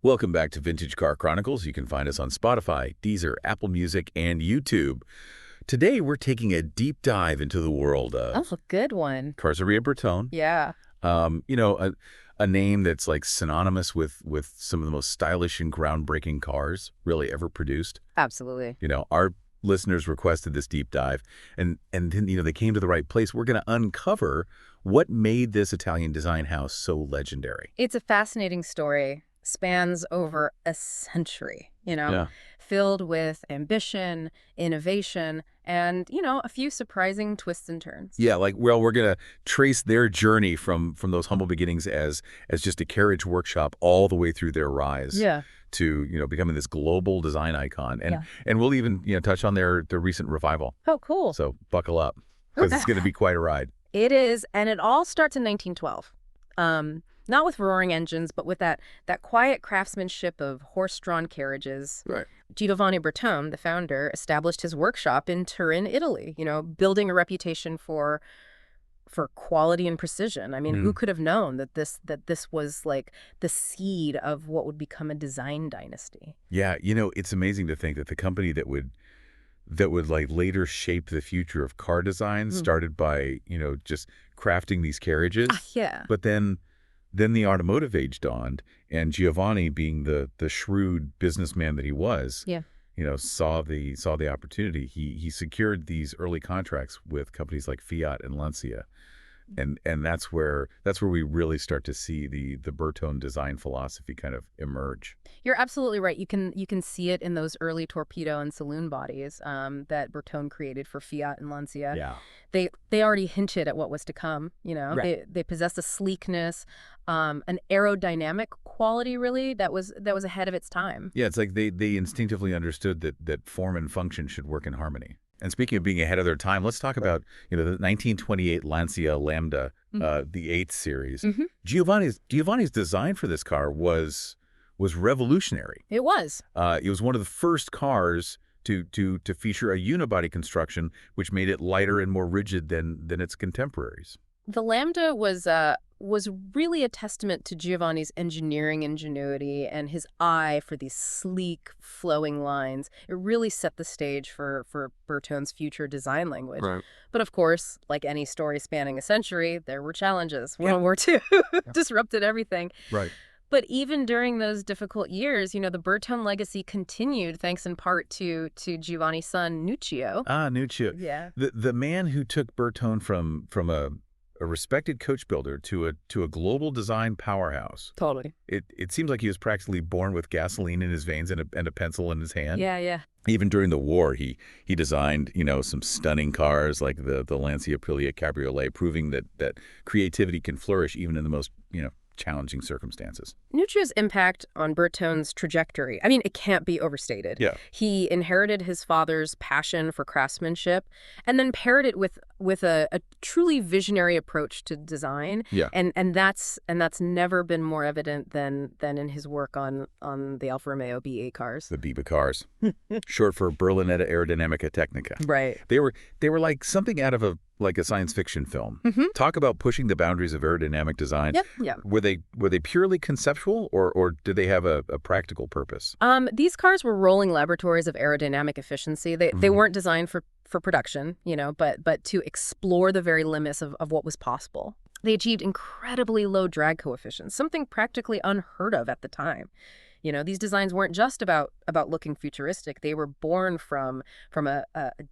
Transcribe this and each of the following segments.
Welcome back to Vintage Car Chronicles. You can find us on Spotify, Deezer, Apple Music, and YouTube. Today, we're taking a deep dive into the world of Oh, good one. Giovanni Bertone. Yeah. A name that's like synonymous with some of the most stylish and groundbreaking cars really ever produced. Absolutely. Our listeners requested this deep dive, and then they came to the right place. We're going to uncover what made this Italian design house so legendary. It's a fascinating story. Spans over a century, Yeah. filled with ambition, innovation, and, a few surprising twists and turns. Yeah, we're going to trace their journey from those humble beginnings as just a carriage workshop all the way through their rise. Yeah. To becoming this global design icon, and Yeah. and we'll even touch on their recent revival. Oh, cool. So buckle up, because it's going to be quite a ride. It is, and it all starts in 1912. Not with roaring engines, but with that quiet craftsmanship of horse-drawn carriages. Right. Giovanni Bertone, the founder, established his workshop in Turin, Italy, building a reputation for quality and precision. I mean, who could have known that this was like the seed of what would become a design dynasty? Yeah, it's amazing to think that the company that would like later shape the future of car design started by just crafting these carriages. Yeah. But then the automotive age dawned, and Giovanni, being the shrewd businessman that he was, Yeah. saw the opportunity. He secured these early contracts with companies like Fiat and Lancia. And that's where we really start to see the Bertone design philosophy kind of emerge. You're absolutely right. You can see it in those early torpedo and saloon bodies that Bertone created for Fiat and Lancia. Yeah. They already hinted at what was to come. Right. They possess a sleekness, an aerodynamic quality really that was ahead of its time. Yeah, it's like they instinctively understood that form and function should work in harmony. And speaking of being ahead of their time, let's talk about the 1928 Lancia Lambda, the 8th series. Giovanni's design for this car was revolutionary. It was. It was one of the first cars to feature a unibody construction, which made it lighter and more rigid than its contemporaries. The Lambda was really a testament to Giovanni's engineering ingenuity and his eye for these sleek, flowing lines. It really set the stage for Bertone's future design language. Right. But of course, like any story spanning a century, there were challenges. World War II disrupted everything. Right. But even during those difficult years, the Bertone legacy continued thanks in part to Giovanni's son, Nuccio. Nuccio. Yeah. The man who took Bertone from a respected coach builder to a global design powerhouse. Totally. It seems like he was practically born with gasoline in his veins and a pencil in his hand. Yeah. Even during the war, he designed some stunning cars like the Lancia Aprilia Cabriolet, proving that creativity can flourish even in the most challenging circumstances. Nuccio's impact on Bertone's trajectory, I mean, it can't be overstated. Yeah. He inherited his father's passion for craftsmanship and then paired it with a truly visionary approach to design. Yeah. And that's never been more evident than in his work on the Alfa Romeo B8 cars. The BIBA cars, short for Berlinetta Aerodynamica Technica. Right. They were like something out of a science fiction film. Talk about pushing the boundaries of aerodynamic design. Yep. Were they purely conceptual, or did they have a practical purpose? These cars were rolling laboratories of aerodynamic efficiency. They weren't designed for production, but to explore the very limits of what was possible. They achieved incredibly low drag coefficients, something practically unheard of at the time. These designs weren't just about looking futuristic. They were born from a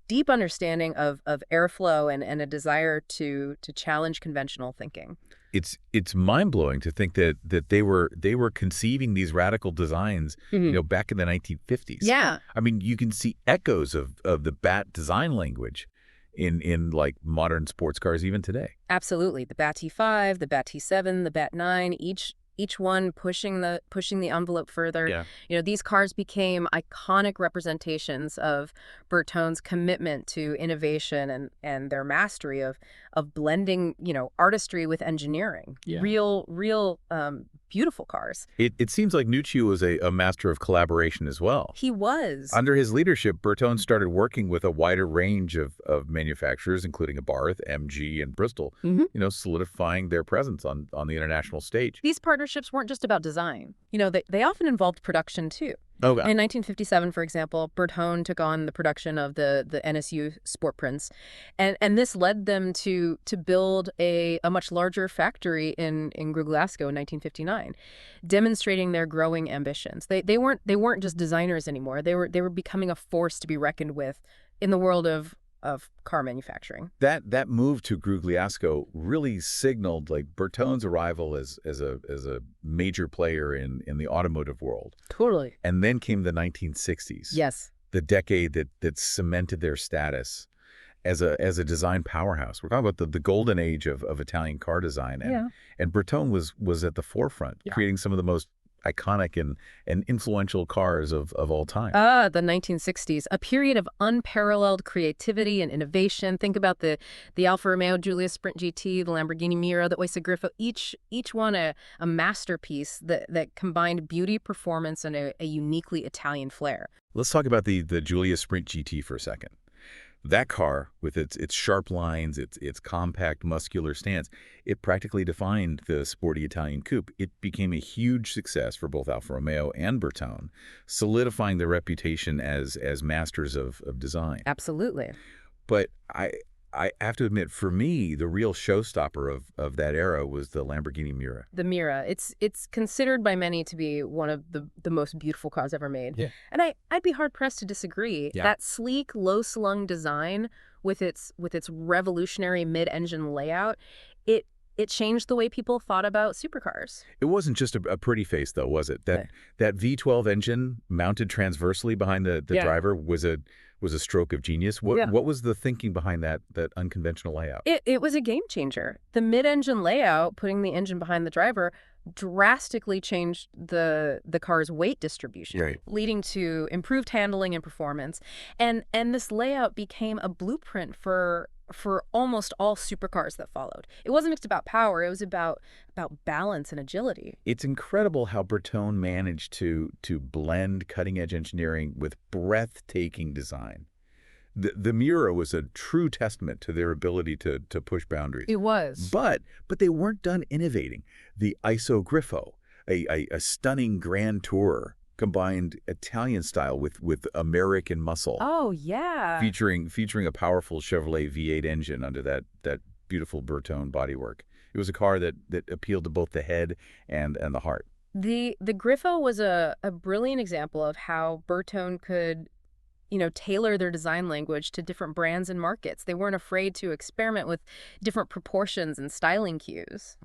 deep understanding of airflow and a desire to challenge conventional thinking. It's mind-blowing to think that they were conceiving these radical designs back in the 1950s. Yeah. I mean, you can see echoes of the BAT design language in like modern sports cars even today. Absolutely. The BAT T5, the BAT T7, the BAT 9, each one pushing the envelope further. Yeah. These cars became iconic representations of Bertone's commitment to innovation and their mastery of blending, artistry with engineering. Yeah. Real beautiful cars. It seems like Nuccio was a master of collaboration as well. He was. Under his leadership, Bertone started working with a wider range of manufacturers, including Abarth, MG, and Bristol, solidifying their presence on the international stage. These partnerships partnerships weren't just about design. They often involved production, too. Oh, In 1957, for example, Bertone took on the production of the NSU Sport Prints, and this led them to build a much larger factory in Glasgow in 1959, demonstrating their growing ambitions. They weren't just designers anymore. They were becoming a force to be reckoned with in the world of car manufacturing. That move to Glasgow really signaled like Bertone's arrival as a major player in the automotive world. Totally. And then came the 1960s. Yes. The decade that cemented their status as a design powerhouse. We're talking about the golden age of Italian car design. And Bertone was at the forefront, creating some of the most iconic and influential cars of all time. The 1960s, a period of unparalleled creativity and innovation. Think about the Alfa Romeo Giulietta Sprint GT, the Lamborghini Miura, the Oyster Griffo, each one a masterpiece that combined beauty, performance, and a uniquely Italian flair. Let's talk about the Giulietta Sprint GT for a second. That car, with its sharp lines, its compact, muscular stance, it practically defined the sporty Italian coupe. It became a huge success for both Alfa Romeo and Bertone, solidifying their reputation as masters of design. Absolutely. But I have to admit, for me, the real showstopper of that era was the Lamborghini Miura. The Miura. It's considered by many to be one of the most beautiful cars ever made. Yeah. And I'd be hard-pressed to disagree. Yeah. That sleek, low-slung design with its revolutionary mid-engine layout, it changed the way people thought about supercars. It wasn't just a pretty face, though, was it? That V12 engine mounted transversely behind the driver was a stroke of genius. What was the thinking behind that unconventional layout? It was a game changer. The mid-engine layout, putting the engine behind the driver, drastically changed the car's weight distribution, leading to improved handling and performance. And this layout became a blueprint for almost all supercars that followed. It wasn't just about power, it was about balance and agility. It's incredible how Bertone managed to blend cutting-edge engineering with breathtaking design. The Miura was a true testament to their ability to push boundaries. It was. But they weren't done innovating. The Iso Griffo, a stunning grand tourer, combined Italian style with American muscle. Oh, yeah. Featuring a powerful Chevrolet V8 engine under that beautiful Bertone bodywork. It was a car that appealed to both the head and the heart. The Griffo was a brilliant example of how Bertone could tailor their design language to different brands and markets. They weren't afraid to experiment with different proportions and styling cues,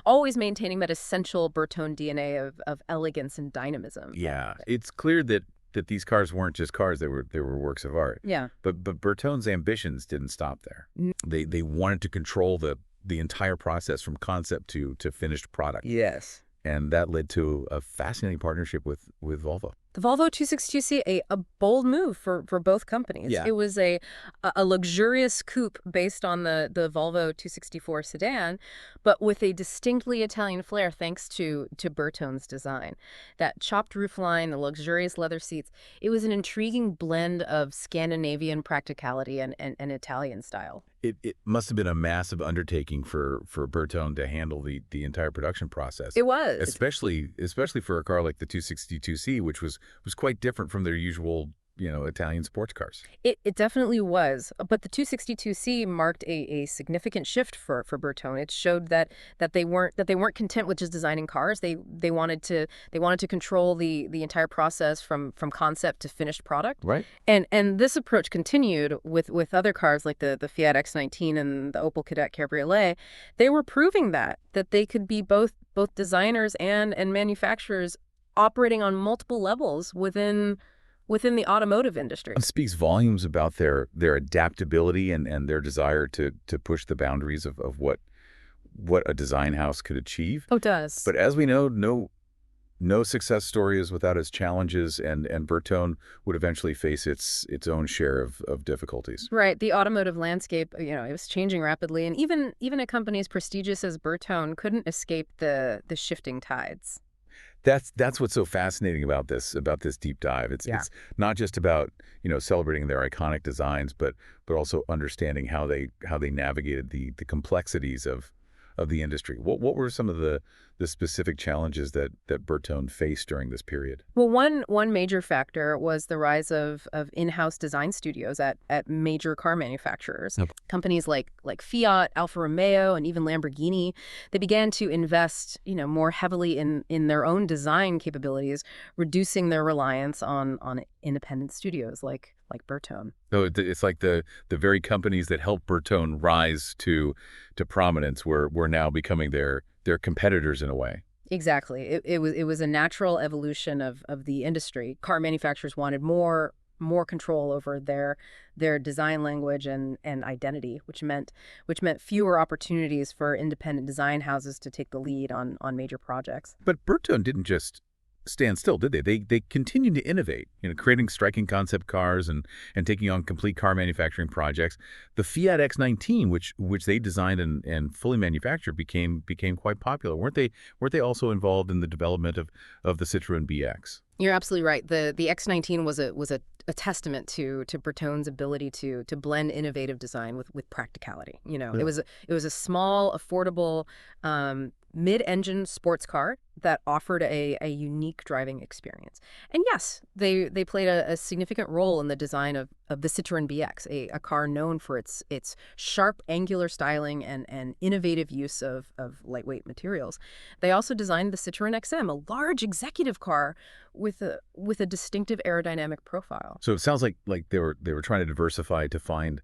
always maintaining that essential Bertone DNA of elegance and dynamism. Yeah, it's clear that these cars weren't just cars, they were works of art. Yeah. But Bertone's ambitions didn't stop there. They wanted to control the entire process from concept to finished product. Yes. And that led to a fascinating partnership with Volvo. The Volvo 262C, a bold move for both companies. Yeah. It was a luxurious coupe based on the Volvo 264 sedan, but with a distinctly Italian flair thanks to Bertone's design. That chopped roofline, the luxurious leather seats, it was an intriguing blend of Scandinavian practicality and Italian style. It must have been a massive undertaking for Bertone to handle the entire production process. It was. Especially for a car like the 262C, which was quite different from their usual, Italian sports cars. It definitely was. But the 262C marked a significant shift for Bertone. It showed that they weren't content with just designing cars. They wanted to control the entire process from concept to finished product. Right. And this approach continued with other cars like the Fiat X19 and the Opel Kadett Cabriolet. They were proving that they could be both designers and manufacturers operating on multiple levels within the automotive industry. It speaks volumes about their adaptability and their desire to push the boundaries of what a design house could achieve. Oh, it does. But as we know, no success story is without its challenges, and Bertone would eventually face its own share of difficulties. Right. The automotive landscape, it was changing rapidly, and even a company as prestigious as Bertone couldn't escape the shifting tides. That's what's so fascinating about this deep dive. It's not just about celebrating their iconic designs, but also understanding how they navigated the complexities of the industry. What were some of the the specific challenges that Bertone faced during this period? Well, one major factor was the rise of in-house design studios at major car manufacturers. Yep. Companies like Fiat, Alfa Romeo, and even Lamborghini, they began to invest, more heavily in their own design capabilities, reducing their reliance on independent studios like Bertone. So it's like the very companies that helped Bertone rise to prominence were now becoming their competitors in a way. Exactly. It was a natural evolution of the industry. Car manufacturers wanted more control over their design language and identity, which meant fewer opportunities for independent design houses to take the lead on major projects. But Bertone didn't just stand still, did they? They continued to innovate, creating striking concept cars and taking on complete car manufacturing projects. The Fiat X19, which they designed and fully manufactured, became quite popular. Weren't they also involved in the development of the Citroën BX? You're absolutely right. The X19 was a testament to Bertone's ability to blend innovative design with practicality. Yeah. It was a small, affordable, mid-engine sports car that offered a unique driving experience. And yes, they played a significant role in the design of the Citroën BX, a car known for its sharp angular styling and innovative use of lightweight materials. They also designed the Citroën XM, a large executive car with a distinctive aerodynamic profile. So it sounds like they were trying to diversify to find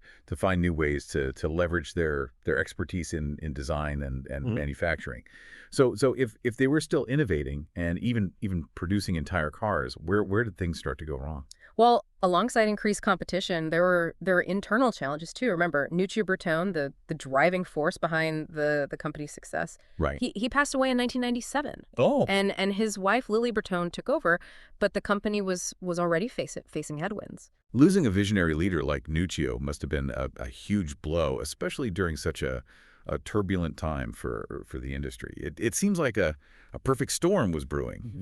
new ways to leverage their expertise in design and manufacturing. So if they were still innovating and even producing entire cars, where did things start to go wrong? Well, alongside increased competition, there were internal challenges too. Remember, Nuccio Bertone, the driving force behind the company's success. Right. He passed away in 1997. Oh. And his wife Lily Bertone took over, but the company was already facing headwinds. Losing a visionary leader like Nuccio must have been a huge blow, especially during such a turbulent time for the industry. It seems like a perfect storm was brewing,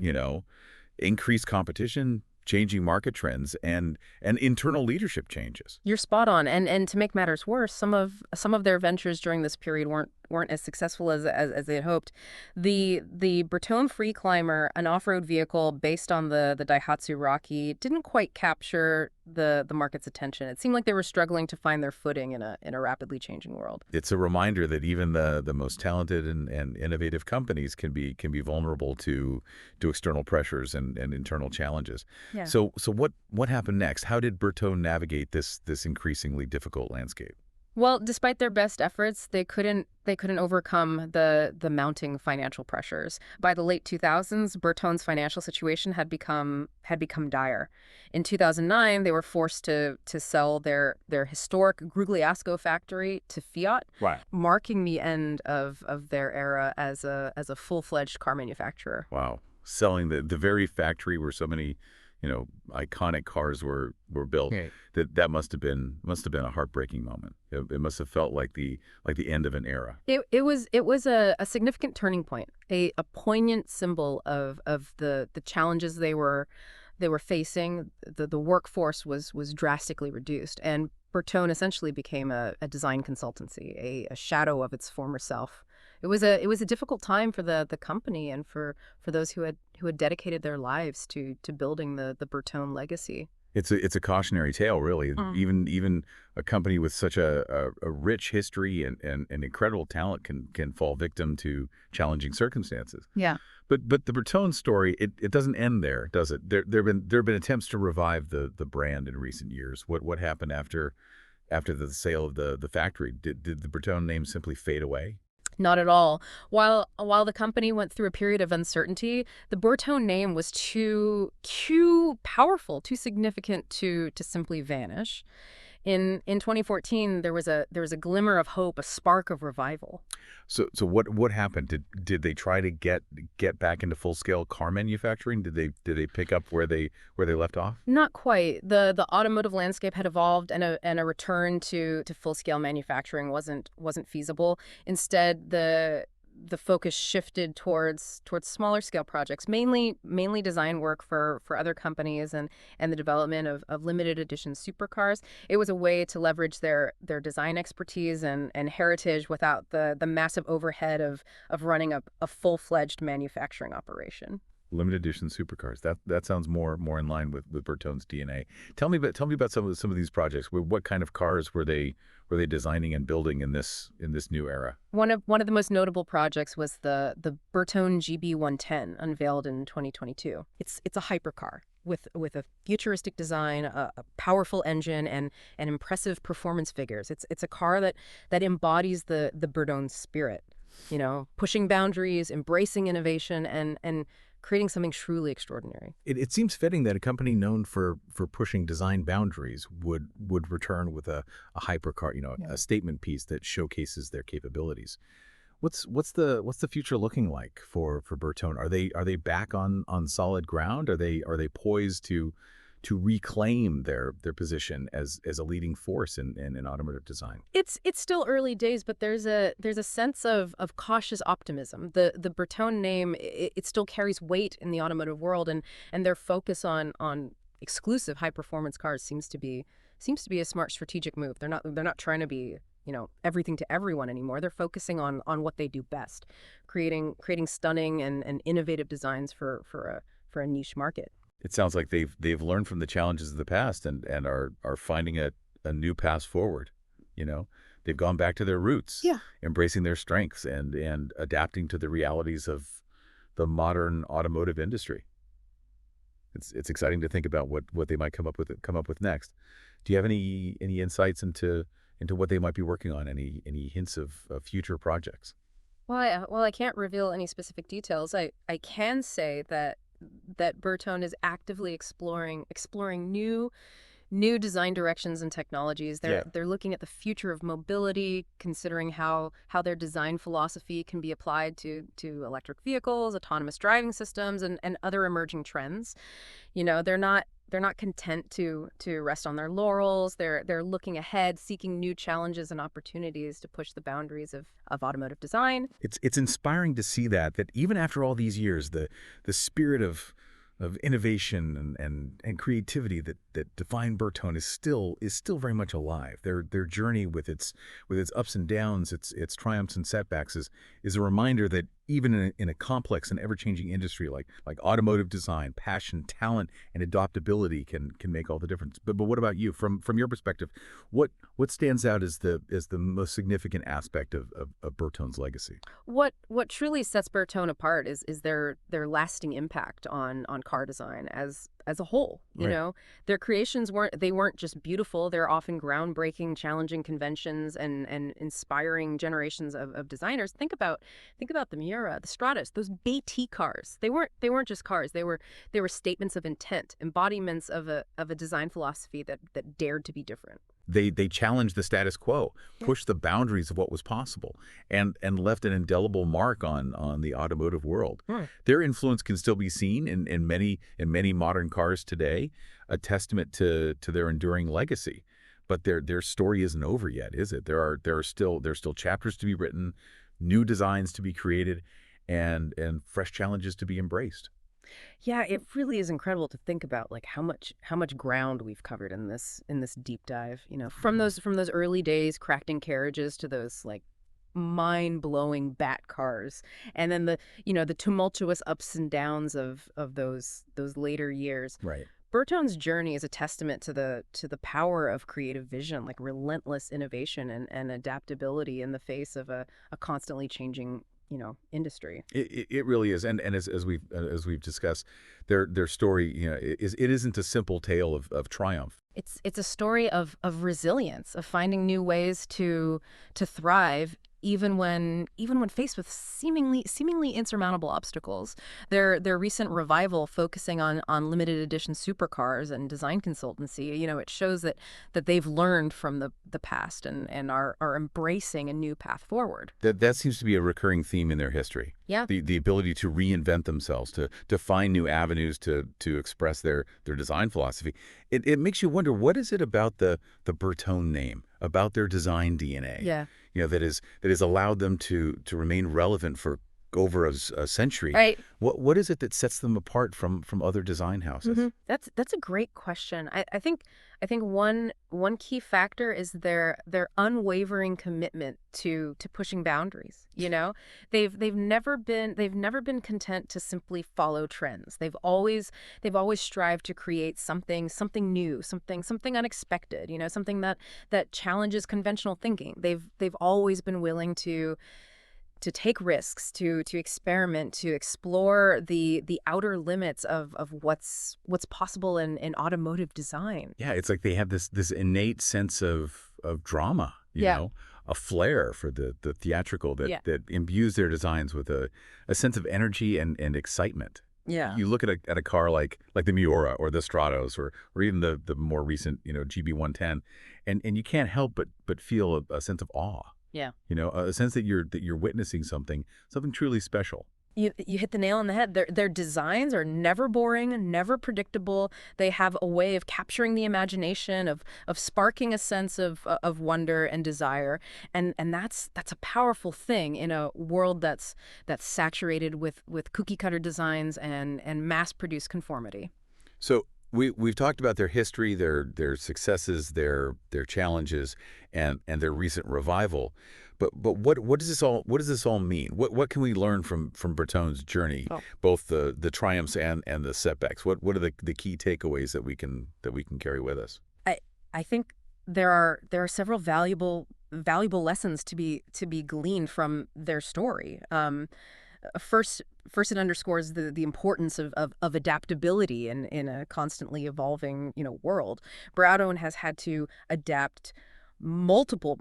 increased competition, changing market trends, and internal leadership changes. You're spot on. And to make matters worse, some of their ventures during this period weren't as successful as they had hoped. The Bertone Free Climber, an off-road vehicle based on the Daihatsu Rocky, didn't quite capture the market's attention. It seemed like they were struggling to find their footing in a rapidly changing world. It's a reminder that even the most talented and innovative companies can be vulnerable to external pressures and internal challenges. Yeah. So what happened next? How did Bertone navigate this increasingly difficult landscape? Well, despite their best efforts, they couldn't overcome the mounting financial pressures. By the late 2000s, Bertone's financial situation had become dire. In 2009, they were forced to sell their historic Grugliasco factory to Fiat, Right. marking the end of their era as a full-fledged car manufacturer. Wow. Selling the very factory where so many iconic cars were built. Right. That must have been a heartbreaking moment. It must have felt like the end of an era. It was a significant turning point, a poignant symbol of the challenges they were facing. The workforce was drastically reduced, and Bertone essentially became a design consultancy, a shadow of its former self. It was a difficult time for the company and for those who had dedicated their lives to building the Bertone legacy. It's a cautionary tale, really. Even a company with such a rich history and incredible talent can fall victim to challenging circumstances. Yeah. But the Bertone story, it doesn't end there, does it? There have been attempts to revive the brand in recent years. What happened after the sale of the factory? Did the Bertone name simply fade away? Not at all. While the company went through a period of uncertainty, the Bertone name was too powerful, too significant to simply vanish. In 2014, there was a glimmer of hope, a spark of revival. So what happened? Did they try to get back into full scale car manufacturing? Did they pick up where they left off? Not quite. The automotive landscape had evolved, and a return to full scale manufacturing wasn't feasible. Instead, the the focus shifted towards smaller scale projects, mainly design work for other companies and the development of limited edition supercars. It was a way to leverage their design expertise and heritage without the massive overhead of running a full-fledged manufacturing operation. Limited edition supercars. That sounds more in line with Bertone's DNA. Tell me about some of these projects. What kind of cars were they designing and building in this new era? One of the most notable projects was the Bertone GB110, unveiled in 2022. It's a hypercar with a futuristic design, a powerful engine, and impressive performance figures. It's a car that embodies the Bertone spirit, pushing boundaries, embracing innovation, and creating something truly extraordinary. It seems fitting that a company known for pushing design boundaries would return with a hypercar, a statement piece that showcases their capabilities. What's the future looking like for Bertone? Are they back on solid ground? Are they poised to reclaim their position as a leading force in automotive design? It's still early days, but there's a sense of cautious optimism. The Bertone name, it still carries weight in the automotive world, and their focus on exclusive high performance cars seems to be a smart strategic move. They're not trying to be everything to everyone anymore. They're focusing on what they do best, creating stunning and innovative designs for a niche market. It sounds like they've learned from the challenges of the past and are finding a new path forward. They've gone back to their roots, embracing their strengths and adapting to the realities of the modern automotive industry. It's exciting to think about what they might come up with next. Do you have any insights into what they might be working on? Any hints of future projects? Well, I can't reveal any specific details. I can say that Bertone is actively exploring new design directions and technologies. They're looking at the future of mobility, considering how their design philosophy can be applied to electric vehicles, autonomous driving systems, and other emerging trends. They're not content to rest on their laurels. They're looking ahead, seeking new challenges and opportunities to push the boundaries of automotive design. It's inspiring to see that even after all these years, the spirit of innovation and creativity that defined Bertone is still very much alive. Their journey with its ups and downs, its triumphs and setbacks is a reminder that even in a complex and ever-changing industry like automotive design, passion, talent, and adaptability can make all the difference. But what about you? From your perspective, what stands out as the most significant aspect of Bertone's legacy? What truly sets Bertone apart is their lasting impact on car design as a whole. Their creations weren't just beautiful. They're often groundbreaking, challenging conventions and inspiring generations of designers. Think about the Miura, the Stratos, those Beatty cars. They weren't just cars. They were statements of intent, embodiments of a design philosophy that dared to be different. They challenged the status quo, pushed the boundaries of what was possible, and left an indelible mark on the automotive world. Their influence can still be seen in many modern cars today, a testament to their enduring legacy. But their story isn't over yet, is it? There are still chapters to be written, new designs to be created, and fresh challenges to be embraced. Yeah, it really is incredible to think about how much ground we've covered in this deep dive. From those early days, crafting carriages to those mind-blowing bat cars, and then the tumultuous ups and downs of those later years. Right. Bertone's journey is a testament to the power of creative vision, relentless innovation and adaptability in the face of a constantly changing industry. It really is, and as we've discussed, their story, it isn't a simple tale of triumph. It's a story of resilience, of finding new ways to thrive, even when faced with seemingly insurmountable obstacles. Their recent revival, focusing on limited edition supercars and design consultancy, it shows that they've learned from the past and are embracing a new path forward. That seems to be a recurring theme in their history. Yeah. The ability to reinvent themselves, to find new avenues to express their design philosophy. It makes you wonder, what is it about the Bertone name, about their design DNA? Yeah. that has allowed them to remain relevant for over a century. Right. What is it that sets them apart from other design houses? That's a great question. I think one key factor is their unwavering commitment to pushing boundaries. They've never been content to simply follow trends. They've always strived to create something new, something unexpected. Something that challenges conventional thinking. They've always been willing to take risks, to experiment, to explore the outer limits of what's possible in automotive design. Yeah, it's like they have this innate sense of drama, a flair for the theatrical that imbues their designs with a sense of energy and excitement. Yeah. You look at a car like the Miura or the Stratos or even the more recent, GB110, and you can't help but feel a sense of awe. Yeah. A sense that you're witnessing something truly special. You hit the nail on the head. Their designs are never boring, never predictable. They have a way of capturing the imagination, of sparking a sense of wonder and desire, and that's a powerful thing in a world that's saturated with cookie cutter designs and mass produced conformity. So we've talked about their history, their successes, their challenges, and their recent revival. But what does this all mean? What can we learn from Bertone's journey, both the triumphs and the setbacks? What are the key takeaways that we can carry with us? I think there are several valuable lessons to be gleaned from their story. First, it underscores the importance of adaptability in a constantly evolving world. Bertone has had to adapt multiple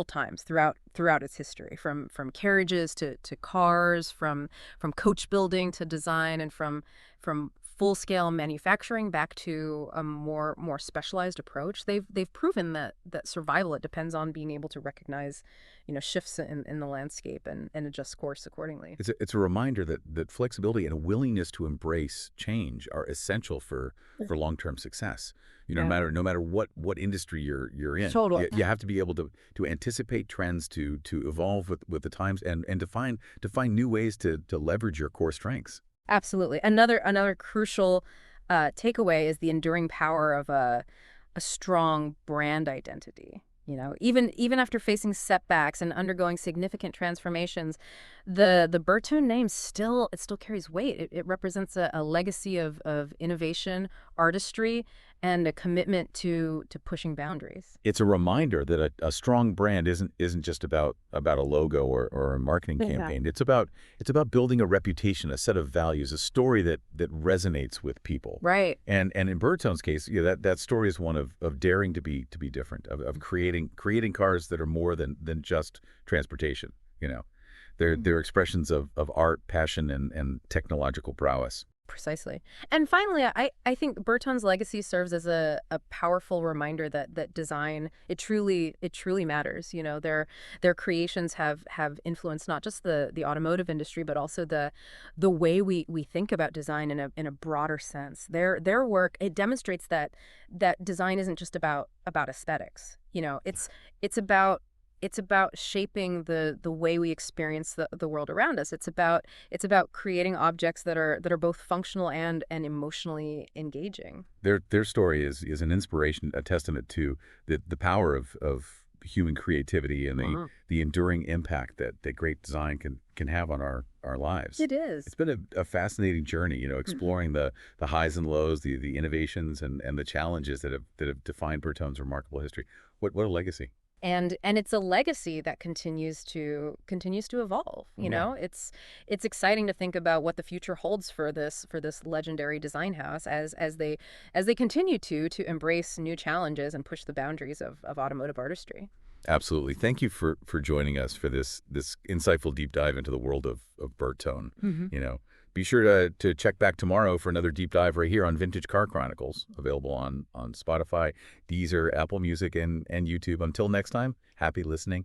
times throughout its history, from carriages to cars, from coach building to design, and from full-scale manufacturing back to a more specialized approach. They've proven that survival, it depends on being able to recognize shifts in the landscape and adjust course accordingly. It's a reminder that flexibility and a willingness to embrace change are essential for long-term success. No matter what industry you're in. Totally. You have to be able to anticipate trends, to evolve with the times, and to find new ways to leverage your core strengths. Absolutely. Another crucial takeaway is the enduring power of a strong brand identity. Even after facing setbacks and undergoing significant transformations, the Bertone name still carries weight. It represents a legacy of innovation, artistry, and a commitment to pushing boundaries. It's a reminder that a strong brand isn't just about a logo or a marketing campaign. It's about building a reputation, a set of values, a story that resonates with people. Right. And in Bertone's case, that story is one of daring to be different, of creating cars that are more than just transportation. They're expressions of art, passion, and technological prowess. Precisely. And finally, I think Bertone's legacy serves as a powerful reminder that design, it truly matters. Their creations have influenced not just the automotive industry, but also the way we think about design in a broader sense. Their work, it demonstrates that design isn't just about aesthetics. It's about shaping the way we experience the world around us. It's about creating objects that are both functional and emotionally engaging. Their story is an inspiration, a testament to the power of human creativity and the enduring impact that great design can have on our lives. It is. It's been a fascinating journey, exploring the highs and lows, the innovations and the challenges that have defined Bertone's remarkable history. What a legacy. And it's a legacy that continues to evolve. It's exciting to think about what the future holds for this legendary design house as they continue to embrace new challenges and push the boundaries of automotive artistry. Absolutely. Thank you for joining us for this insightful deep dive into the world of Bertone. Be sure to check back tomorrow for another deep dive right here on Vintage Car Chronicles, available on Spotify, Deezer, Apple Music, and YouTube. Until next time, happy listening.